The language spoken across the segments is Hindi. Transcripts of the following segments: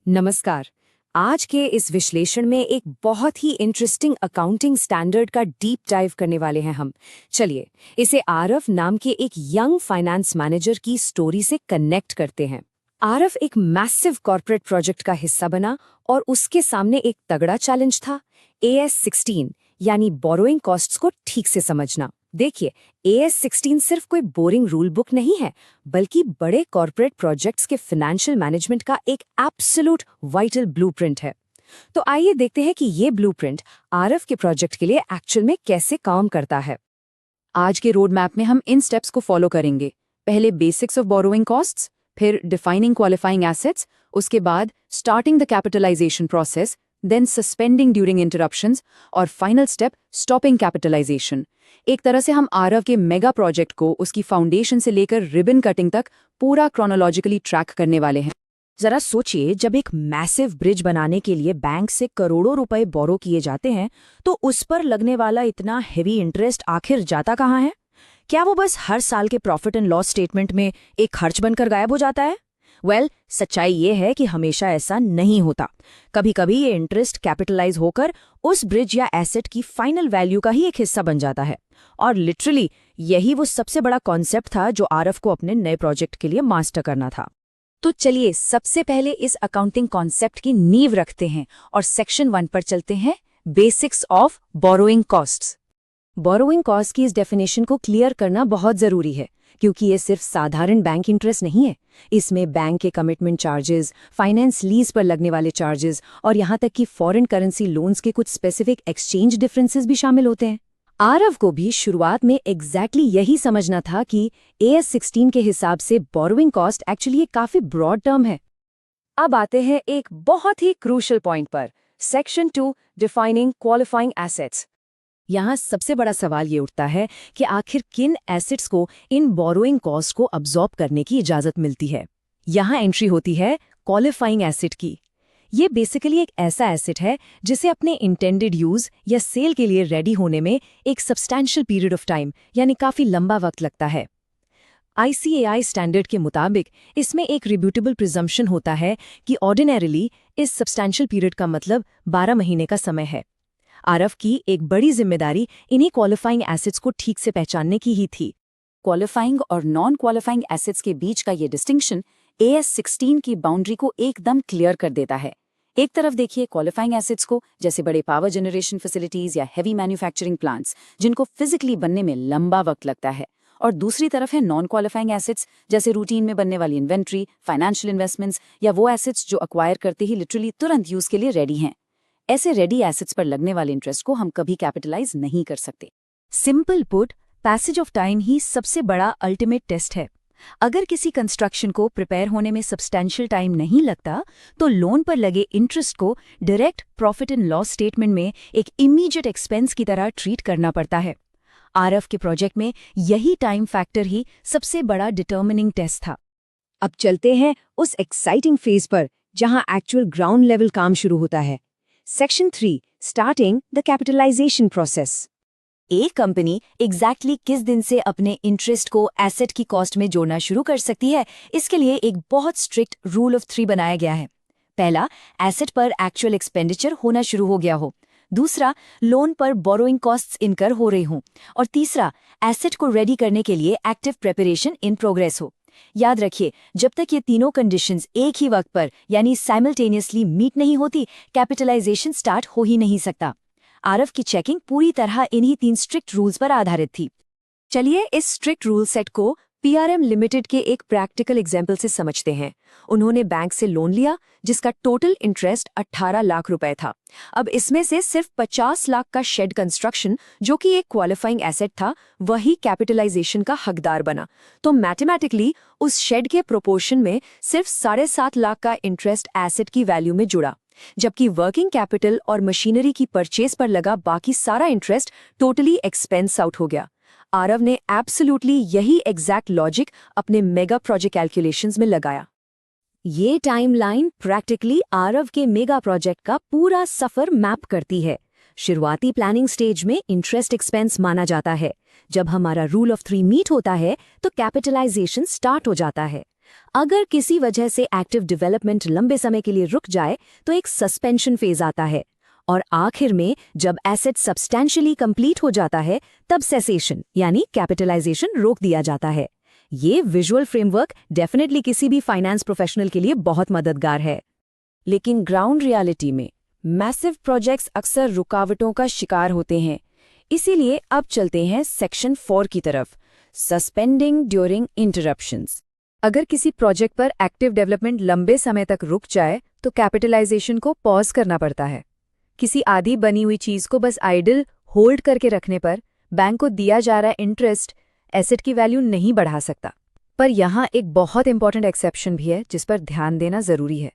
नमस्कार। आज के इस विश्लेषण में एक बहुत ही इंटरेस्टिंग अकाउंटिंग स्टैंडर्ड का डीप डाइव करने वाले हैं हम। चलिए इसे आरव नाम के एक यंग फाइनेंस मैनेजर की स्टोरी से कनेक्ट करते हैं। आरव एक मैसिव कॉर्पोरेट प्रोजेक्ट का हिस्सा बना और उसके सामने एक तगड़ा चैलेंज था, AS16 यानी बोरोइंग कॉस्ट्स को ठीक से समझना। देखिए, AS16 सिर्फ कोई बोरिंग रूल बुक नहीं है, बल्कि बड़े कॉर्पोरेट प्रोजेक्ट्स के फाइनेंशियल मैनेजमेंट का एक एब्सोल्यूट वाइटल ब्लूप्रिंट है। तो आइए देखते हैं कि ये ब्लूप्रिंट आरव के प्रोजेक्ट के लिए एक्चुअल में कैसे काम करता है। आज के रोड मैप में हम इन स्टेप्स को फॉलो करेंगे। पहले बेसिक्स ऑफ बोरोइंग कॉस्ट्स, फिर डिफाइनिंग क्वालिफाइंग एसेट्स, उसके बाद starting the capitalisation process, then suspending during interruptions और फाइनल स्टेप स्टॉपिंग कैपिटलाइजेशन। एक तरह से हम आरव के मेगा प्रोजेक्ट को उसकी फाउंडेशन से लेकर रिबन कटिंग तक पूरा क्रोनोलॉजिकली ट्रैक करने वाले हैं। जरा सोचिए, जब एक मैसिव ब्रिज बनाने के लिए बैंक से करोड़ों रुपए बोरो किए जाते हैं, तो उस पर लगने वाला इतना हेवी इंटरेस्ट आखिर जाता कहाँ है? क्या वो बस हर साल के प्रॉफिट एंड लॉस स्टेटमेंट में एक खर्च बनकर गायब हो जाता है? सच्चाई ये है कि हमेशा ऐसा नहीं होता। कभी कभी ये इंटरेस्ट कैपिटलाइज होकर उस ब्रिज या एसेट की फाइनल वैल्यू का ही एक हिस्सा बन जाता है। और लिटरली यही वो सबसे बड़ा कॉन्सेप्ट था जो आरव को अपने नए प्रोजेक्ट के लिए मास्टर करना था। तो चलिए सबसे पहले इस अकाउंटिंग कॉन्सेप्ट की नींव रखते हैं और सेक्शन 1 पर चलते हैं, basics of borrowing costs. Borrowing cost की इस डेफिनेशन को क्लियर करना बहुत जरूरी है, क्योंकि ये सिर्फ साधारण बैंक इंटरेस्ट नहीं है। इसमें बैंक के कमिटमेंट चार्जेस, फाइनेंस लीज पर लगने वाले चार्जेस और यहाँ तक कि फॉरेन करेंसी लोन्स के कुछ स्पेसिफिक एक्सचेंज डिफरेंसेस भी शामिल होते हैं। आरव को भी शुरुआत में एग्जैक्टली यही समझना था कि AS16 के हिसाब से बोरोइंग कॉस्ट एक्चुअली एक काफी ब्रॉड टर्म है। अब आते हैं एक बहुत ही क्रूशियल पॉइंट पर, सेक्शन 2, डिफाइनिंग क्वालिफाइंग एसेट्स। यहाँ सबसे बड़ा सवाल ये उठता है कि आखिर किन एसेट्स को इन बोरोइंग कॉस्ट को अब्सॉर्ब करने की इजाजत मिलती है। यहाँ एंट्री होती है क्वालिफाइंग एसेट की। ये बेसिकली एक ऐसा एसेट है जिसे अपने इंटेंडेड यूज या सेल के लिए रेडी होने में एक सब्सटैंशियल पीरियड ऑफ टाइम यानी काफी लंबा वक्त लगता है। ICAI स्टैंडर्ड के मुताबिक इसमें एक रिब्यूटेबल प्रिजम्पशन होता है कि ऑर्डिनरीली इस सब्सटैंशियल पीरियड का मतलब 12 महीने का समय है। आरव की एक बड़ी जिम्मेदारी इन्हीं क्वालिफाइंग एसेट्स को ठीक से पहचानने की ही थी। क्वालिफाइंग और नॉन क्वालिफाइंग एसेट्स के बीच का ये डिस्टिंक्शन AS16 की बाउंड्री को एकदम क्लियर कर देता है। एक तरफ देखिए क्वालिफाइंग एसेट्स को, जैसे बड़े पावर जनरेशन फैसिलिटीज या हेवी मैन्युफैक्चरिंग प्लांट्स जिनको फिजिकली बनने में लंबा वक्त लगता है, और दूसरी तरफ है नॉन क्वालिफाइंग एसेट्स, जैसे रूटीन में बनने वाली इन्वेंट्री, फाइनेंशियल इन्वेस्टमेंट्स या वो एसेट्स जो अक्वायर करते ही लिटरली तुरंत यूज के लिए रेडी हैं। ऐसे रेडी एसेट्स पर लगने वाले इंटरेस्ट को हम कभी कैपिटलाइज नहीं कर सकते। Simple put, passage of time ही सबसे बड़ा अल्टीमेट टेस्ट है। अगर किसी कंस्ट्रक्शन को प्रिपेयर होने में सब्सटैंशियल टाइम नहीं लगता, तो लोन पर लगे इंटरेस्ट को direct profit and loss statement में एक इमीडिएट एक्सपेंस की तरह ट्रीट करना पड़ता है। आरव के प्रोजेक्ट में यही टाइम फैक्टर ही सबसे बड़ा डिटर्मिनिंग टेस्ट था। अब चलते हैं उस एक्साइटिंग फेज पर जहां एक्चुअल ग्राउंड लेवल काम शुरू होता है। Section 3, starting the capitalisation process. एक कंपनी एग्जैक्टली किस दिन से अपने इंटरेस्ट को एसेट की कॉस्ट में जोड़ना शुरू कर सकती है, इसके लिए एक बहुत स्ट्रिक्ट रूल ऑफ 3 बनाया गया है। पहला, एसेट पर एक्चुअल एक्सपेंडिचर होना शुरू हो गया हो। दूसरा, लोन पर बोरोइंग कॉस्ट्स इनकर हो रही हों। और तीसरा, एसेट को रेडी करने के लिए एक्टिव प्रिपरेशन इन प्रोग्रेस हो। याद रखिए, जब तक ये तीनों कंडीशंस एक ही वक्त पर यानी साइमल्टेनियसली मीट नहीं होती, कैपिटलाइजेशन स्टार्ट हो ही नहीं सकता। आरव की चेकिंग पूरी तरह इन्हीं 3 स्ट्रिक्ट रूल्स पर आधारित थी। चलिए इस स्ट्रिक्ट रूल सेट को PRM लिमिटेड के एक प्रैक्टिकल एग्जाम्पल से समझते हैं। उन्होंने बैंक से लोन लिया जिसका टोटल इंटरेस्ट 18 लाख रुपए था। अब इसमें से सिर्फ 50 लाख का शेड कंस्ट्रक्शन, जो कि एक क्वालिफाइंग एसेट था, वही कैपिटलाइजेशन का हकदार बना। तो मैथमेटिकली उस शेड के प्रोपोर्शन में सिर्फ 7.5 लाख का इंटरेस्ट एसेट की वैल्यू में जुड़ा, जबकि वर्किंग कैपिटल और मशीनरी की परचेज पर लगा बाकी सारा इंटरेस्ट टोटली एक्सपेंस आउट हो गया। आरव ने एब्सोल्युटली यही एग्जैक्ट लॉजिक अपने मेगा प्रोजेक्ट कैलकुलेशंस में लगाया। ये टाइमलाइन प्रैक्टिकली आरव के मेगा प्रोजेक्ट का पूरा सफर मैप करती है। शुरुआती प्लानिंग स्टेज में इंटरेस्ट एक्सपेंस माना जाता है। जब हमारा रूल ऑफ 3 मीट होता है तो कैपिटलाइजेशन स्टार्ट हो जाता है। अगर किसी वजह से एक्टिव डेवलपमेंट लंबे समय के लिए रुक जाए तो एक सस्पेंशन फेज आता है, और आखिर में जब एसेट सब्सटैंशियली कंप्लीट हो जाता है तब सेसेशन यानी कैपिटलाइजेशन रोक दिया जाता है। ये विजुअल फ्रेमवर्क डेफिनेटली किसी भी फाइनेंस प्रोफेशनल के लिए बहुत मददगार है। लेकिन ग्राउंड रियलिटी में मैसिव प्रोजेक्ट्स अक्सर रुकावटों का शिकार होते हैं। इसीलिए अब चलते हैं सेक्शन 4 की तरफ, सस्पेंडिंग ड्यूरिंग इंटरप्शंस। अगर किसी प्रोजेक्ट पर एक्टिव डेवलपमेंट लंबे समय तक रुक जाए तो कैपिटलाइजेशन को पॉज करना पड़ता है। किसी आधी बनी हुई चीज को बस आइडल होल्ड करके रखने पर बैंक को दिया जा रहा इंटरेस्ट एसेट की वैल्यू नहीं बढ़ा सकता। पर यहाँ एक बहुत इंपॉर्टेंट एक्सेप्शन भी है जिस पर ध्यान देना जरूरी है।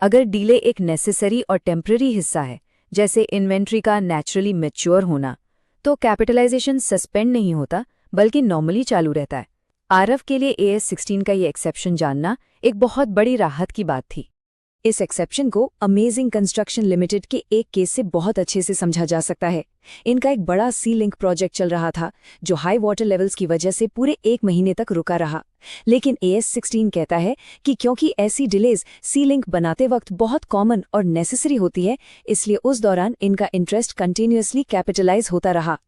अगर डीले एक नेसेसरी और टेम्पररी हिस्सा है, जैसे इन्वेंट्री का नेचुरली मैच्योर होना, तो कैपिटलाइजेशन सस्पेंड नहीं होता बल्कि नॉर्मली चालू रहता है। आरव के लिए AS 16 का ये एक्सेप्शन जानना एक बहुत बड़ी राहत की बात थी। इस एक्सेप्शन को अमेजिंग कंस्ट्रक्शन लिमिटेड के एक केस से बहुत अच्छे से समझा जा सकता है। इनका एक बड़ा सी लिंक प्रोजेक्ट चल रहा था जो हाई वाटर लेवल्स की वजह से पूरे 1 महीने तक रुका रहा। लेकिन AS 16 कहता है कि क्योंकि ऐसी डिलेज सी लिंक बनाते वक्त बहुत कॉमन और नेसेसरी होती है, इसलिए उस दौरान इनका इंटरेस्ट कंटिन्यूअसली कैपिटलाइज होता रहा।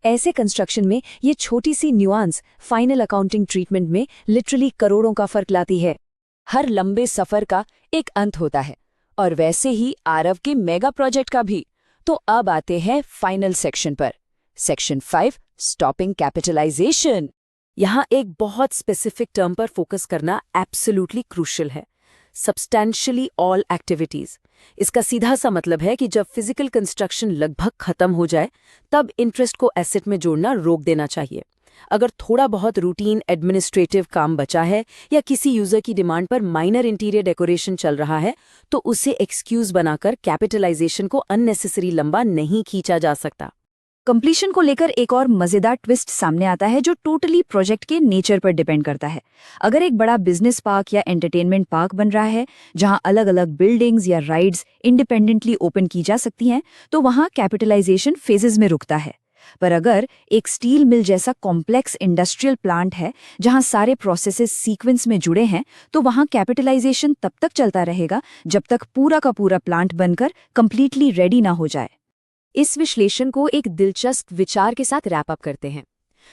ऐसे कंस्ट्रक्शन में ये छोटी सी न्यूआंस फाइनल अकाउंटिंग ट्रीटमेंट में लिटरली करोड़ों का फर्क लाती है। हर लंबे सफर का एक अंत होता है, और वैसे ही आरव के मेगा प्रोजेक्ट का भी। तो अब आते हैं फाइनल सेक्शन पर, सेक्शन 5, स्टॉपिंग कैपिटलाइजेशन। यहाँ एक बहुत स्पेसिफिक टर्म पर फोकस करना एब्सोल्युटली क्रूशियल है, सब्सटैंशियली ऑल एक्टिविटीज। इसका सीधा सा मतलब है कि जब फिजिकल कंस्ट्रक्शन लगभग खत्म हो जाए तब इंटरेस्ट को एसेट में जोड़ना रोक देना चाहिए। अगर थोड़ा बहुत रूटीन एडमिनिस्ट्रेटिव काम बचा है या किसी यूजर की डिमांड पर माइनर इंटीरियर डेकोरेशन चल रहा है, तो उसे एक्सक्यूज बनाकर कैपिटलाइजेशन को अननेसेसरी लंबा नहीं खींचा जा सकता। कंप्लीशन को लेकर एक और मजेदार ट्विस्ट सामने आता है जो टोटली प्रोजेक्ट के नेचर पर डिपेंड करता है। अगर एक बड़ा बिजनेस पार्क या एंटरटेनमेंट पार्क बन रहा है जहां अलग अलग बिल्डिंग्स या राइड्स इंडिपेंडेंटली ओपन की जा सकती हैं, तो वहां कैपिटलाइजेशन फेजेस में रुकता है। पर अगर एक स्टील मिल जैसा कॉम्प्लेक्स इंडस्ट्रियल प्लांट है जहां सारे प्रोसेसेस सीक्वेंस में जुड़े हैं, तो वहां कैपिटलाइजेशन तब तक चलता रहेगा जब तक पूरा का पूरा प्लांट बनकर कंप्लीटली रेडी ना हो जाए। इस विश्लेषण को एक दिलचस्प विचार के साथ रैप अप करते हैं।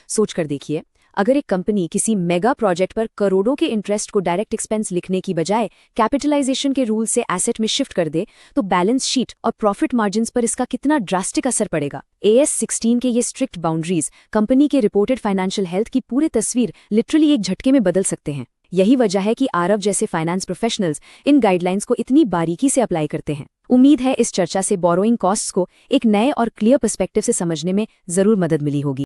सोचकर देखिए, अगर एक कंपनी किसी मेगा प्रोजेक्ट पर करोड़ों के इंटरेस्ट को डायरेक्ट एक्सपेंस लिखने की बजाय कैपिटलाइजेशन के रूल से एसेट में शिफ्ट कर दे, तो बैलेंस शीट और प्रॉफिट मार्जिन्स पर इसका कितना ड्रास्टिक असर पड़ेगा। AS 16 के ये स्ट्रिक्ट बाउंड्रीज कंपनी के रिपोर्टेड फाइनेंशियल हेल्थ की पूरी तस्वीर लिटरली एक झटके में बदल सकते हैं। यही वजह है कि आरव जैसे फाइनेंस प्रोफेशनल्स इन गाइडलाइंस को इतनी बारीकी से अप्लाई करते हैं। उम्मीद है इस चर्चा से बोरोइंग कॉस्ट्स को एक नए और क्लियर पर्सपेक्टिव से समझने में जरूर मदद मिली होगी।